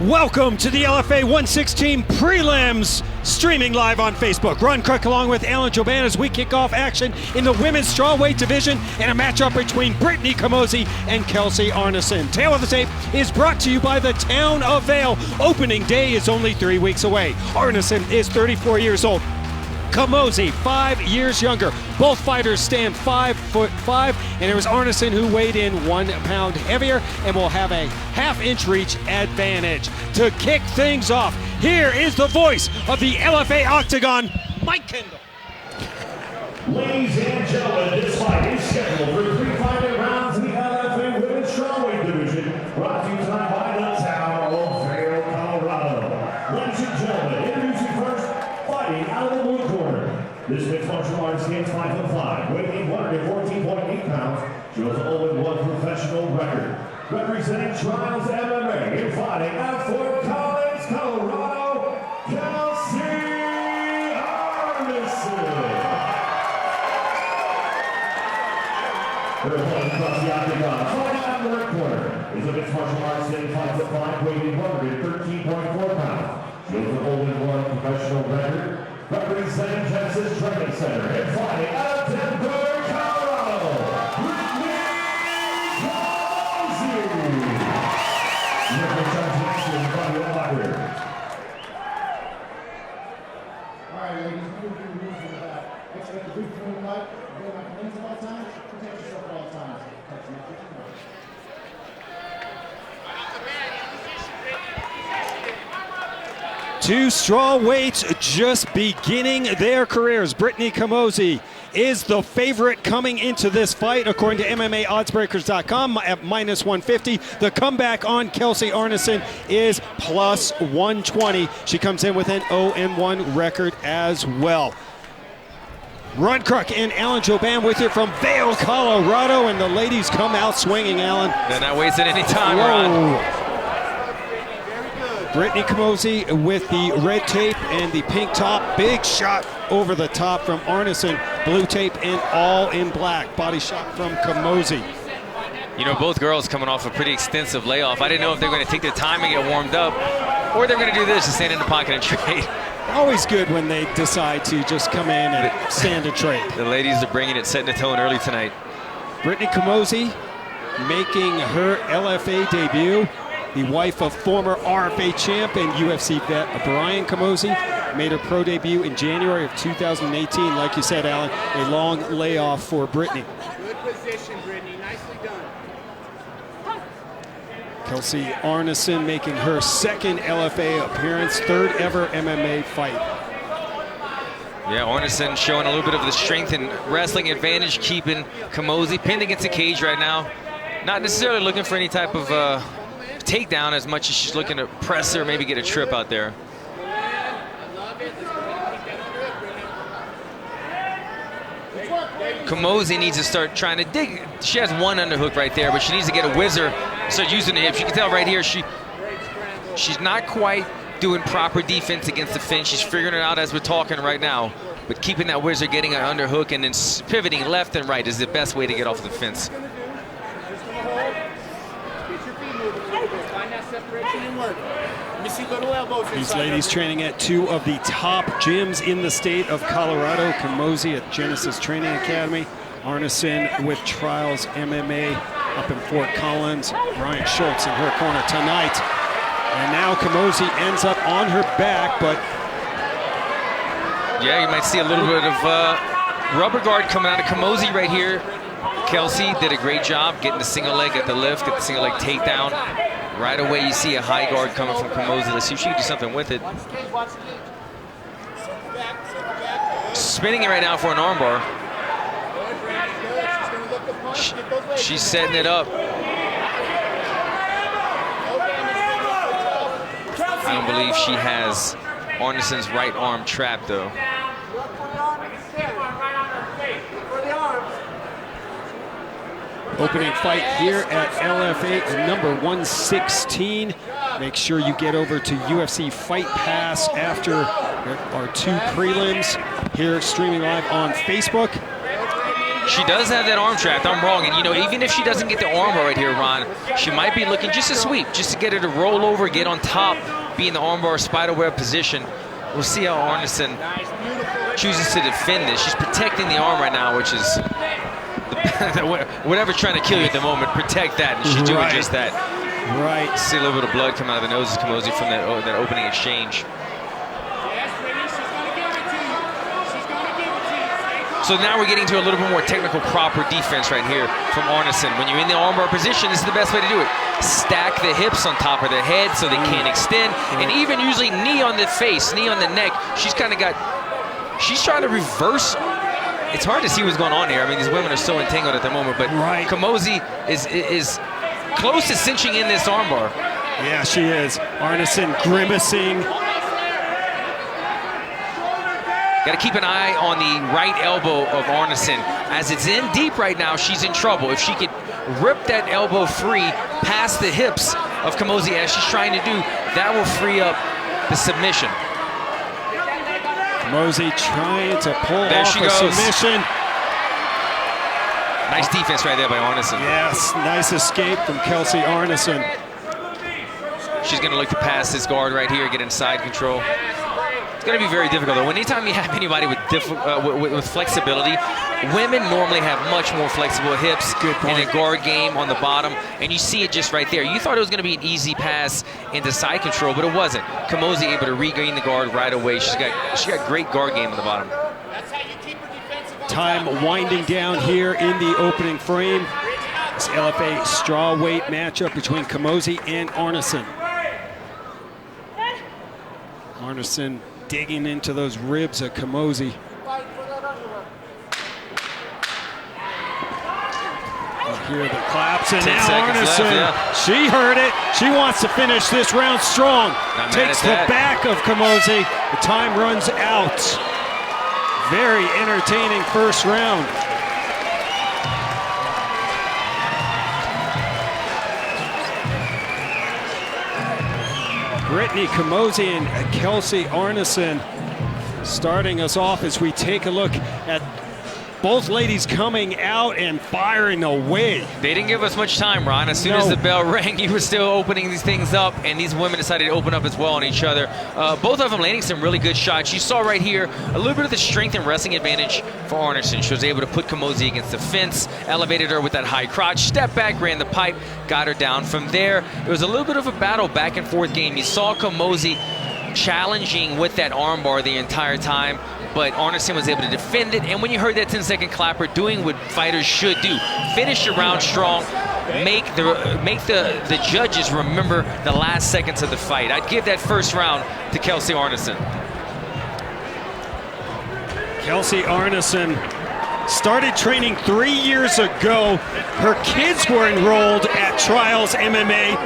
Welcome to the LFA 116 prelims, streaming live on Facebook. Ron Crook along with Alan Joban as we kick off action in the women's strawweight division in a matchup between Brittany Camozzi and Kelsey Arnesen. Tail of the Tape is brought to you by the town of Vail. Opening day is only 3 weeks away. Arnesen is 34 years old. Camozzi, 5 years younger. Both fighters stand 5'5", and it was Arnesen who weighed in 1 pound heavier and will have a half-inch reach advantage. To kick things off, here is the voice of the LFA Octagon, Mike Kendall. Ladies and gentlemen, this fight is scheduled for 3 fighting rounds in the LFA Women's Strawweight Division, brought to you tonight by the town of Vail, Colorado. Ladies and gentlemen, introducing first, fighting out of the blue corner. This mixed martial arts stands 5'5", weighing 114.8 pounds, she has an 0-1 professional record. Representing Trials MMA and fighting out of Fort Collins, Colorado, Kelsey Arnesen. Her opponent across the octagon, fighting out of the red corner, is a mixed martial arts standing 5'5", weighing 113.4 pounds. She has an 0-1 professional record. Representing Genesis Training Center and fighting out of Denver, Colorado, Brittany Camozzi. All right, ladies, we're going to do the rules in the back. Expect the brief from the fight. Go like an at all times. Protect yourself at all times. Touch your mouth. Two strawweights just beginning their careers. Brittany Camozzi is the favorite coming into this fight, according to MMAOddsBreakers.com at -150. The comeback on Kelsey Arnesen is +120. She comes in with an 0-1 record as well. Ron Crook and Alan Joban with you from Vail, Colorado, and the ladies come out swinging, Alan. They're not wasting any time, Ron. Brittany Camozzi with the red tape and the pink top. Big shot over the top from Arnesen. Blue tape and all in black. Body shot from Camozzi. You know, both girls coming off a pretty extensive layoff. I didn't know if they were going to take the time and get warmed up, or they're going to do this, just stand in the pocket and trade. Always good when they decide to just come in and stand and trade. The ladies are bringing it, setting the tone early tonight. Brittany Camozzi making her LFA debut. The wife of former RFA champ and UFC vet Brian Camozzi made her pro debut in January of 2018. Like you said, Alan, a long layoff for Brittany. Good position, Brittany. Nicely done. Kelsey Arnesen making her second LFA appearance, third ever MMA fight. Yeah, Arnesen showing a little bit of the strength and wrestling advantage, keeping Camozzi pinned against the cage right now. Not necessarily looking for any type of takedown as much as she's looking to press her, maybe get a trip out there. Camozzi needs to start trying to dig. She has one underhook right there, but she needs to get a whizzer, start using the hips. You can tell right here she's not quite doing proper defense against the fence. She's figuring it out as we're talking right now, but keeping that whizzer, getting an underhook, and then pivoting left and right is the best way to get off the fence. These ladies training at 2 of the top gyms in the state of Colorado. Camozzi at Genesis Training Academy. Arnesen with Trials MMA up in Fort Collins. Brian Schultz in her corner tonight. And now Camozzi ends up on her back, but... Yeah, you might see a little bit of rubber guard coming out of Camozzi right here. Kelsey did a great job getting the single leg at the lift, get the single leg takedown. Right away, you see a high guard coming from Camozzi. Let's see if she can do something with it. Spinning it right now for an armbar. She's setting it up. I don't believe she has Arnesen's right arm trapped, though. Opening fight here at LFA number 116. Make sure you get over to UFC Fight Pass after our 2 prelims here streaming live on Facebook. She does have that arm trapped. I'm wrong. And, you know, even if she doesn't get the armbar right here, Ron, she might be looking just to sweep, just to get her to roll over, get on top, be in the armbar spiderweb position. We'll see how Arnesen chooses to defend this. She's protecting the arm right now, which is whatever's trying to kill you at the moment, protect that. And she's doing just that. Right. See a little bit of blood come out of the nose of Camozzi from that opening exchange. So now we're getting to a little bit more technical, proper defense right here from Arnesen. When you're in the armbar position, this is the best way to do it. Stack the hips on top of the head so they can't extend, and even usually knee on the face, knee on the neck. She's trying to reverse. It's hard to see what's going on here. I mean, these women are so entangled at the moment, but Camozzi is close to cinching in this armbar. Yeah, she is. Arnesen grimacing. Got to keep an eye on the right elbow of Arnesen. As it's in deep right now, she's in trouble. If she could rip that elbow free past the hips of Camozzi as she's trying to do, that will free up the submission. Camozzi trying to pull there off she a goes. submission. Nice defense right there by Arnesen. Yes, nice escape from Kelsey Arnesen. She's going to look to pass this guard right here, get inside control. It's going to be very difficult, though. Anytime you have anybody with flexibility, women normally have much more flexible hips and a guard game on the bottom, and you see it just right there. You thought it was going to be an easy pass into side control, but it wasn't. Camozzi able to regain the guard right away. She got great guard game on the bottom. Time winding down here in the opening frame. This LFA strawweight matchup between Camozzi and Arnesen. Arnesen digging into those ribs of Camozzi. Here the claps, and now Arnesen, she heard it. She wants to finish this round strong. Takes the back of Camozzi. The time runs out. Very entertaining first round. Brittany Camozzi and Kelsey Arnesen starting us off as we take a look at both ladies coming out and firing away. They didn't give us much time, Ron. As soon as the bell rang, you were still opening these things up, and these women decided to open up as well on each other. Both of them landing some really good shots. You saw right here a little bit of the strength and wrestling advantage for Arnesen. She was able to put Camozzi against the fence, elevated her with that high crotch, step back, ran the pipe, got her down. From there, it was a little bit of a battle back and forth game. You saw Camozzi challenging with that armbar the entire time, but Arnesen was able to defend it. And when you heard that 10-second clapper, doing what fighters should do, finish your round strong, make the judges remember the last seconds of the fight. I'd give that first round to Kelsey Arnesen. Kelsey Arnesen started training 3 years ago. Her kids were enrolled at Trials MMA,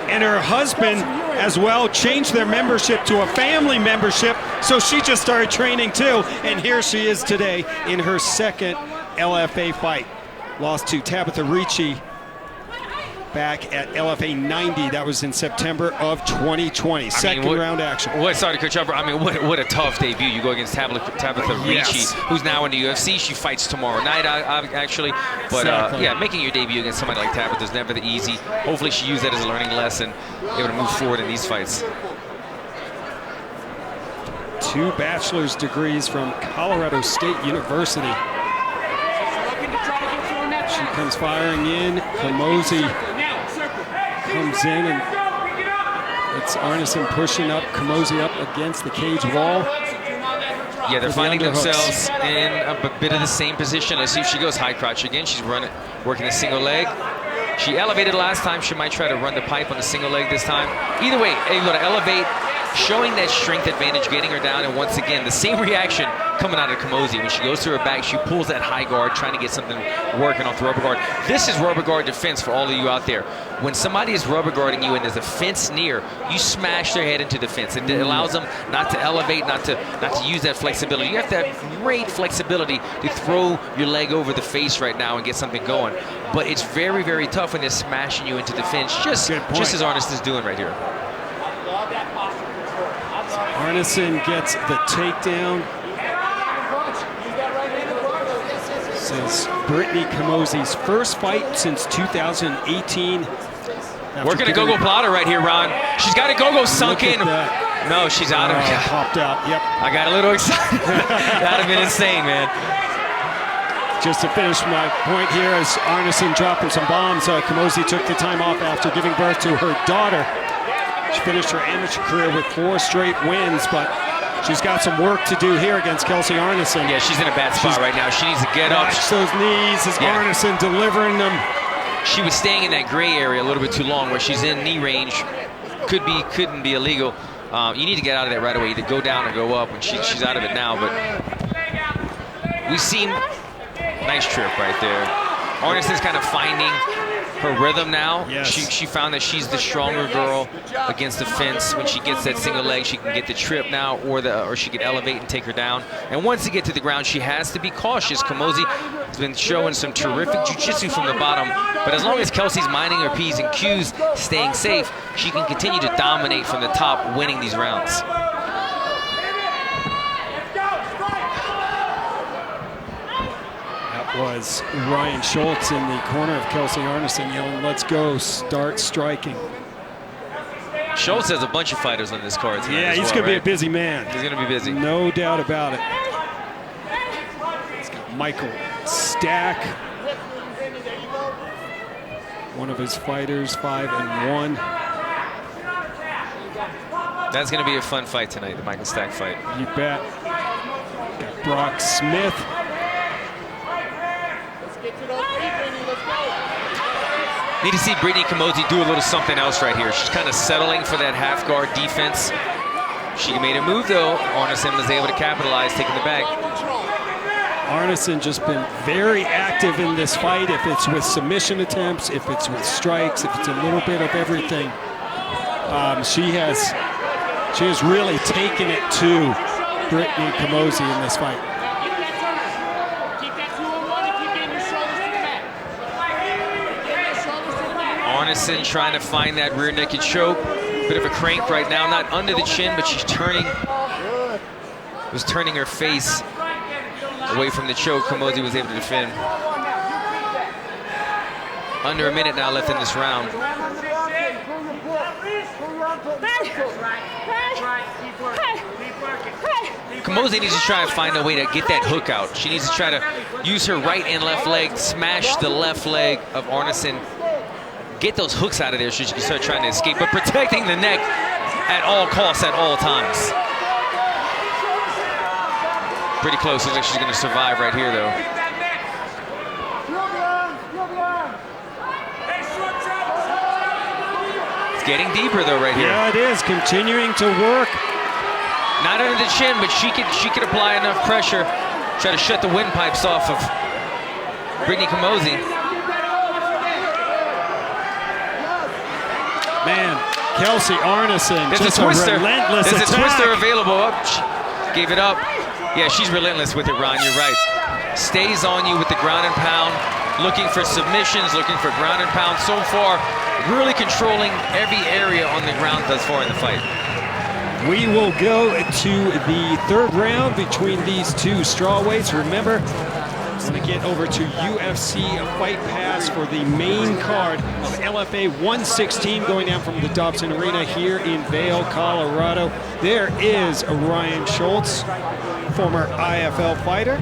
and her husband as well changed their membership to a family membership, so she just started training too, and here she is today in her second LFA fight. Lost to Tabitha Ricci back at LFA 90. That was in September of 2020. Second round action. Sorry to cut you off. I mean, what a tough debut. You go against Tabitha Ricci, who's now in the UFC. She fights tomorrow night, actually. But yeah, making your debut against somebody like Tabitha is never easy. Hopefully she used that as a learning lesson, able to move forward in these fights. 2 bachelor's degrees from Colorado State University. She comes firing in. Camozzi comes in, and it's Arnesen pushing up Camozzi up against the cage wall. Yeah, they're finding themselves in a bit of the same position. Let's see if she goes high crotch again. She's working a single leg. She elevated last time. She might try to run the pipe on the single leg this time. Either way, able to elevate, showing that strength advantage, getting her down, and once again, the same reaction coming out of Camozzi. When she goes to her back, she pulls that high guard, trying to get something working off the rubber guard. This is rubber guard defense for all of you out there. When somebody is rubber guarding you and there's a fence near, you smash their head into the fence. It allows them not to elevate, not to use that flexibility. You have to have great flexibility to throw your leg over the face right now and get something going. But it's very, very tough when they're smashing you into the fence, just as Arnesen is doing right here. Arnesen gets the takedown. This is Brittany Camozzi's first fight since 2018. Working a go-go plotter right here, Ron. She's got a go-go sunk in. No, she's out of it. Popped out, yep. I got a little excited. That'd have been insane, man. Just to finish my point here, as Arnesen dropping some bombs, Camozzi took the time off after giving birth to her daughter. She finished her amateur career with 4 straight wins, but she's got some work to do here against Kelsey Arnesen. Yeah, she's in a bad spot right now. She needs to get up. Watch those knees as Arnesen delivering them. She was staying in that gray area a little bit too long, where she's in knee range. Couldn't be illegal. You need to get out of that right away. Either go down or go up, and she's out of it now. But we've seen nice trip right there. Arnesen's kind of finding her rhythm now. Yes. She found that she's the stronger girl against the fence. When she gets that single leg, she can get the trip now, or she can elevate and take her down. And once you get to the ground, she has to be cautious. Camozzi has been showing some terrific jiu-jitsu from the bottom, but as long as Kelsey's minding her P's and Q's, staying safe, she can continue to dominate from the top, winning these rounds. Was Ryan Schultz in the corner of Kelsey Arnesen yelling, "Let's go, start striking." Schultz has a bunch of fighters on this card tonight. Yeah, he's going to be a busy man. He's going to be busy. No doubt about it. He's got Michael Stack, one of his fighters, 5-1. That's going to be a fun fight tonight, the Michael Stack fight. You bet. Got Brock Smith. Need to see Brittany Camozzi do a little something else right here. She's kind of settling for that half guard defense. She made a move though. Arnesen was able to capitalize, taking the bag. Arnesen just been very active in this fight. If it's with submission attempts, if it's with strikes, if it's a little bit of everything. She has really taken it to Brittany Camozzi in this fight. Arnesen trying to find that rear naked choke. Bit of a crank right now, not under the chin, but she's turning her face away from the choke. Camozzi was able to defend. Under a minute now left in this round. Camozzi needs to try to find a way to get that hook out. She needs to try to use her right and left leg, smash the left leg of Arnesen. Get those hooks out of there so she can start trying to escape, but protecting the neck at all costs, at all times. Pretty close. Looks like she's going to survive right here, though. It's getting deeper, though, right here. Yeah, it is. Continuing to work. Not under the chin, but she could apply enough pressure, try to shut the windpipes off of Brittany Camozzi. Man, Kelsey Arnesen, There's just a twister. relentless There's attack. a twister available up. She gave it up. Yeah, she's relentless with it, Ron. You're right. Stays on you with the ground and pound, looking for submissions, looking for ground and pound. So far, really controlling every area on the ground thus far in the fight. We will go to the third round between these two strawweights. Remember, we're going to get over to UFC Fight Pass for the main card of LFA 116 going down from the Dobson Arena here in Vail, Colorado. There is Ryan Schultz, former IFL fighter.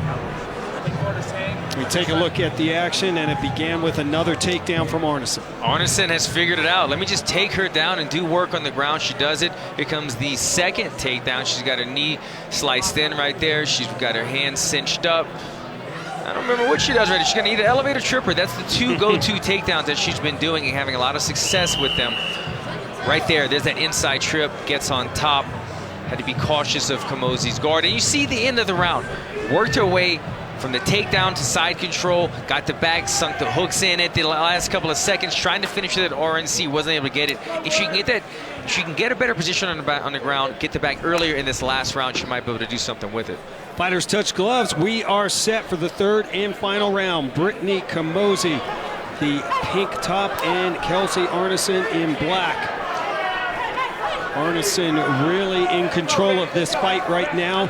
We take a look at the action, and it began with another takedown from Arnesen. Arnesen has figured it out. Let me just take her down and do work on the ground. She does it. Here comes the second takedown. She's got her knee sliced in right there. She's got her hands cinched up. I don't remember what she does right. She's going to either elevate or trip her. That's the two go-to takedowns that she's been doing and having a lot of success with them. Right there, there's that inside trip, gets on top. Had to be cautious of Camozzi's guard. And you see the end of the round. Worked her way from the takedown to side control, got the back, sunk the hooks in it the last couple of seconds, trying to finish it at RNC, wasn't able to get it. If she can get that, if she can get a better position on the ground, get the back earlier in this last round, she might be able to do something with it. Fighters touch gloves. We are set for the third and final round. Brittany Camozzi, the pink top, and Kelsey Arnesen in black. Arnesen really in control of this fight right now.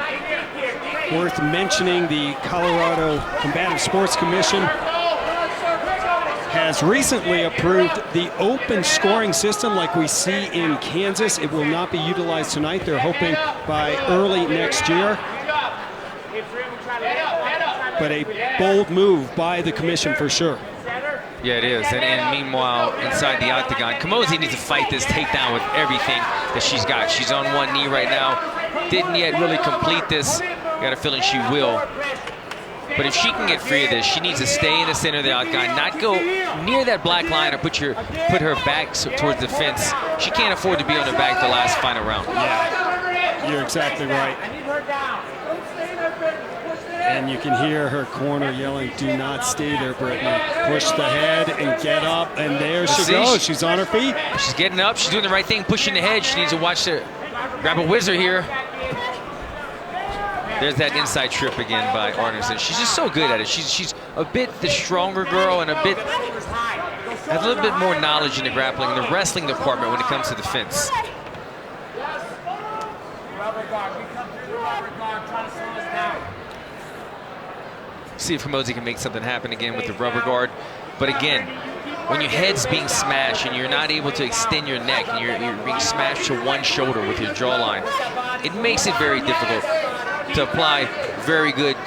Worth mentioning, the Colorado Combative Sports Commission has recently approved the open scoring system like we see in Kansas. It will not be utilized tonight. They're hoping by early next year. But a bold move by the commission for sure. Yeah, it is. And meanwhile, inside the octagon, Camozzi needs to fight this takedown with everything that she's got. She's on one knee right now. Didn't yet really complete this. Got a feeling she will. But if she can get free of this, she needs to stay in the center of the octagon, not go near that black line or put her back towards the fence. She can't afford to be on her back the last final round. Yeah, you're exactly right. And you can hear her corner yelling, "Do not stay there, Brittany. Push the head and get up." And there she goes. She's on her feet. She's getting up. She's doing the right thing, pushing the head. She needs to watch the grab a whizzer here. There's that inside trip again by Arnesen. She's just so good at it. She's a bit the stronger girl and has a little bit more knowledge in the grappling and the wrestling department when it comes to the fence. See if Camozzi can make something happen again with the rubber guard. But again, when your head's being smashed and you're not able to extend your neck and you're being smashed to one shoulder with your jawline, it makes it very difficult to apply very good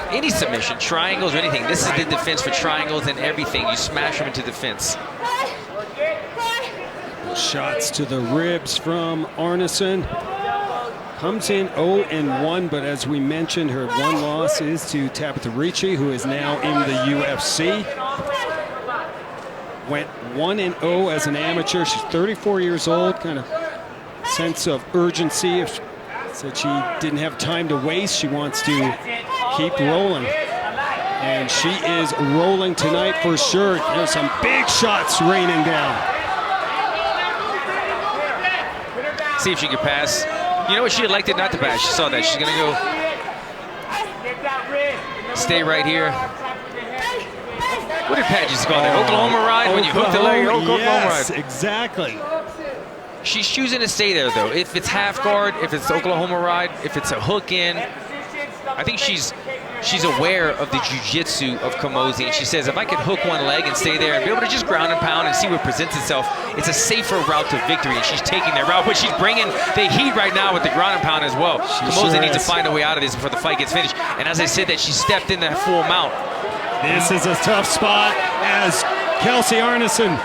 any submission, triangles or anything. This is the defense for triangles and everything. You smash them into the fence. Shots to the ribs from Arnesen. Comes in 0-1, but as we mentioned, her one loss is to Tabitha Ricci, who is now in the UFC. Went 1-0 as an amateur. She's 34 years old, kind of sense of urgency. Said she didn't have time to waste. She wants to keep rolling. And she is rolling tonight for sure. There's some big shots raining down. See if she can pass. You know what? She elected not to pass. She saw that. She's going to go stay right here. What did Pat just call that? Oklahoma ride? When you hook the leg, Oklahoma yes, ride. Exactly. She's choosing to stay there, though. If it's half guard, if it's Oklahoma ride, if it's a hook in, I think she's aware of the jiu-jitsu of Camozzi, and she says, if I could hook one leg and stay there and be able to just ground and pound and see what presents itself, it's a safer route to victory, and she's taking that route. But she's bringing the heat right now with the ground and pound as well. Camozzi needs to find a way out of this before the fight gets finished. And as I said, that she stepped in that full mount. This is a tough spot as Kelsey Arnesen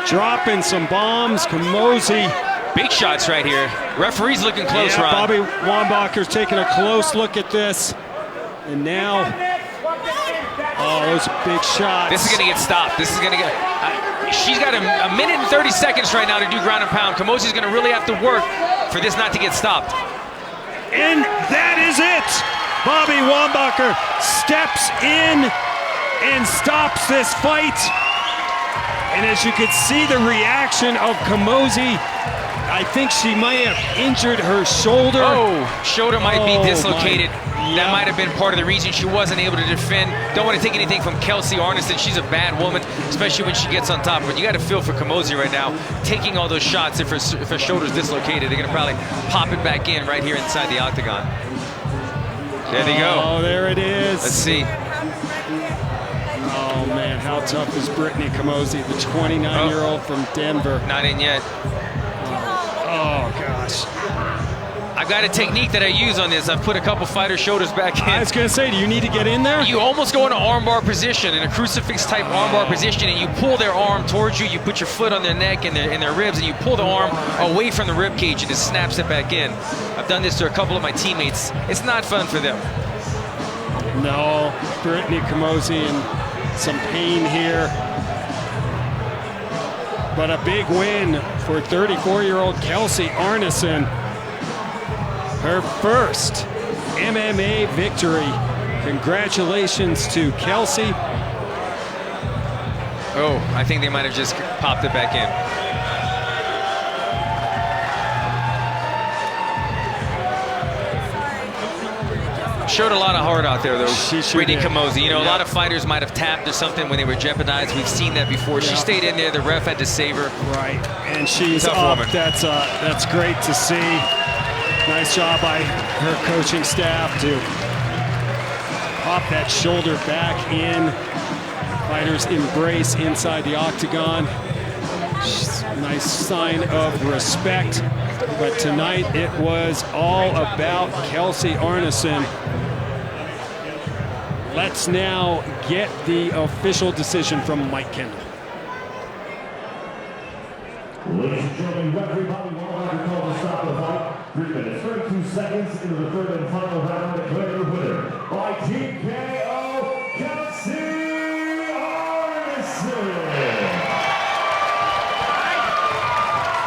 dropping some bombs. Camozzi. Big shots right here. Referee's looking close, Yeah, Ron. Bobby Wambach's taking a close look at this. And now, oh, those big shots. This is going to get stopped. This is going to get... she's got a minute and 30 seconds right now to do ground and pound. Camozzi's going to really have to work for this not to get stopped. And that is it. Bobby Wambacher steps in and stops this fight. And as you could see the reaction of Camozzi, I think she might have injured her shoulder. Oh, shoulder might be dislocated. Yep. That might have been part of the reason she wasn't able to defend. Don't want to take anything from Kelsey Arnesen. She's a bad woman, especially when she gets on top. But you got to feel for Camozzi right now, taking all those shots. If her shoulder's dislocated, they're going to probably pop it back in right here inside the octagon. There they go. Oh, there it is. Let's see. Oh, man, how tough is Brittany Camozzi, the 29-year-old from Denver? Not in yet. Oh, gosh. I've got a technique that I use on this. I've put a couple fighters' shoulders back in. I was going to say, do you need to get in there? You almost go in an armbar position, in a crucifix-type armbar position, and you pull their arm towards you. You put your foot on their neck and their ribs, and you pull the arm away from the rib cage, and it snaps it back in. I've done this to a couple of my teammates. It's not fun for them. No, Brittany Camozzi in some pain here. But a big win for 34-year-old Kelsey Arnesen. Her first MMA victory. Congratulations to Kelsey. Oh, I think they might have just popped it back in. Showed a lot of heart out there, though. She sure Brittany did. Camozzi. You know, Yeah. a lot of fighters might have tapped or something when they were jeopardized. We've seen that before. She Yeah. stayed in there. The ref had to save her. Right, and she's Tough up. woman. That's great to see. Nice job by her coaching staff to pop that shoulder back in. Fighters embrace inside the octagon. Nice sign of respect. But tonight it was all about Kelsey Arnesen. Let's now get the official decision from Mike Kendall. Ladies and gentlemen, referee Bobby Walker called to stop the fight. 3 minutes, 32 seconds into the third and final round. Declared the winner by TKO, Kelsey Arnesen.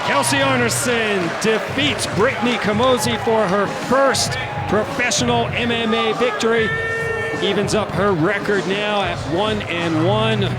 Kelsey Arnesen defeats Brittany Camozzi for her first professional MMA victory. Evens up her record now at 1-1.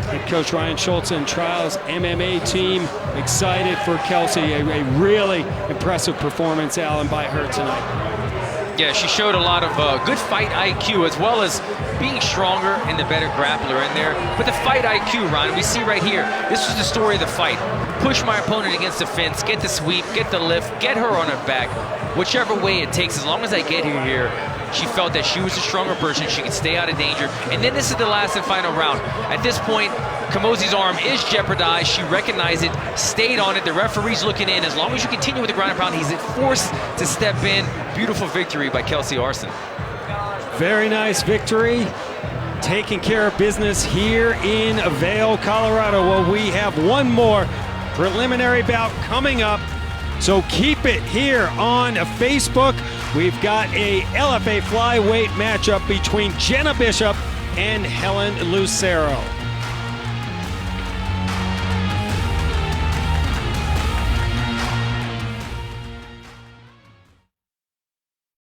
Head coach Ryan Schultz and Trials MMA team excited for Kelsey. A really impressive performance, Alan, by her tonight. Yeah, she showed a lot of good fight IQ, as well as being stronger and the better grappler in there. But the fight IQ, Ron, we see right here, this was the story of the fight. Push my opponent against the fence, get the sweep, get the lift, get her on her back. Whichever way it takes, as long as I get her here, she felt that she was a stronger person, she could stay out of danger. And then this is the last and final round. At this point, Camozzi's arm is jeopardized. She recognized it, stayed on it. The referee's looking in. As long as you continue with the ground and pound, he's forced to step in. Beautiful victory by Kelsey Arnesen. Very nice victory. Taking care of business here in Vail, Colorado. Well, we have one more preliminary bout coming up. So keep it here on Facebook. We've got a LFA flyweight matchup between Jenna Bishop and Helen Lucero.